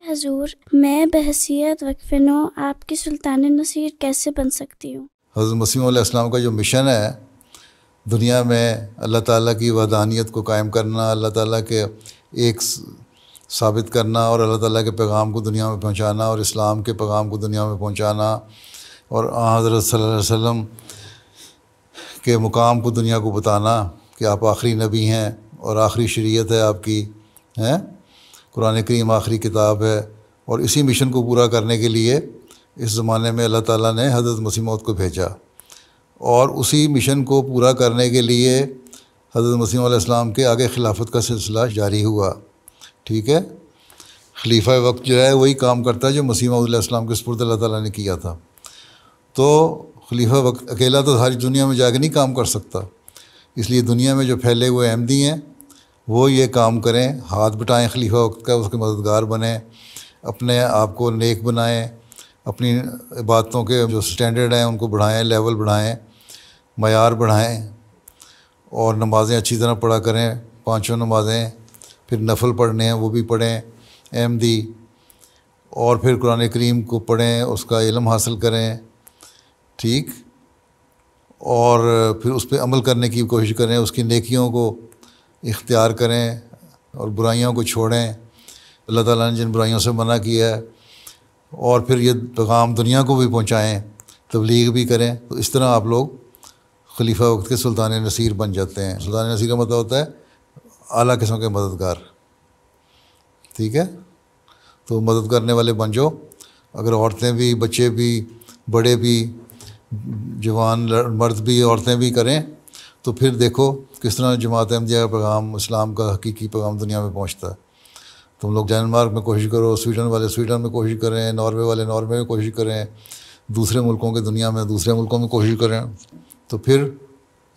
حضور، میں بحیثیت وقف نو آپ کی سلطان نصیر کیسے بن سکتی ہوں؟ حضرت مسیح علیہ السلام کا جو مشن ہے دنیا میں اللہ تعالیٰ کی وحدانیت کو قائم کرنا، اللہ تعالیٰ کے ایک ثابت کرنا اور اللہ تعالیٰ کے پیغام کو دنیا میں پہنچانا اور اسلام کے پیغام کو دنیا میں پہنچانا اور حضرت صلی اللہ علیہ وسلم کے مقام کو دنیا کو بتانا کہ آپ آخری نبی ہیں اور آخری شریعت ہے آپ کی، ہیں قرآن کریم آخری کتاب ہے۔ اور اسی مشن کو پورا کرنے کے لیے اس زمانے میں اللہ تعالیٰ نے حضرت مسیح موعود کو بھیجا، اور اسی مشن کو پورا کرنے کے لیے حضرت مسیح علیہ السلام کے آگے خلافت کا سلسلہ جاری ہوا، ٹھیک ہے۔ خلیفہ وقت جو ہے وہی کام کرتا ہے جو مسیح موعود علیہ السلام کے سپرد اللہ تعالیٰ نے کیا تھا۔ تو خلیفہ وقت اکیلا تو ساری دنیا میں جا کے نہیں کام کر سکتا، اس لیے دنیا میں جو پھیلے ہوئے احمدی ہیں وہ یہ کام کریں، ہاتھ بٹائیں خلیفہ وقت کا، اس کے مددگار بنیں، اپنے آپ کو نیک بنائیں، اپنی عبادتوں کے جو سٹینڈرڈ ہیں ان کو بڑھائیں، لیول بڑھائیں، معیار بڑھائیں، اور نمازیں اچھی طرح پڑھا کریں، 5 نمازیں، پھر نفل پڑھنے ہیں وہ بھی پڑھیں احمدی، اور پھر قرآن کریم کو پڑھیں، اس کا علم حاصل کریں، ٹھیک، اور پھر اس پہ عمل کرنے کی کوشش کریں، اس کی نیکیوں کو اختیار کریں اور برائیوں کو چھوڑیں، اللہ تعالیٰ نے جن برائیوں سے منع کیا ہے، اور پھر یہ پیغام دنیا کو بھی پہنچائیں، تبلیغ بھی کریں۔ تو اس طرح آپ لوگ خلیفہ وقت کے سلطان نصیر بن جاتے ہیں۔ سلطان نصیر کا مطلب ہوتا ہے اعلیٰ قسم کے مددگار، ٹھیک ہے۔ تو مدد کرنے والے بن جاؤ، اگر عورتیں بھی، بچے بھی، بڑے بھی، جوان مرد بھی، عورتیں بھی کریں تو پھر دیکھو کس طرح جماعت احمدیہ کا پیغام، اسلام کا حقیقی پیغام دنیا میں پہنچتا ہے۔ تم لوگ ڈنمارک میں کوشش کرو، سویڈن والے سویڈن میں کوشش کریں، ناروے والے ناروے میں کوشش کریں، دوسرے ملکوں کے دنیا میں دوسرے ملکوں میں کوشش کریں، تو پھر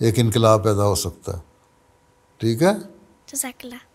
ایک انقلاب پیدا ہو سکتا ہے، ٹھیک ہے۔ جزاک اللہ۔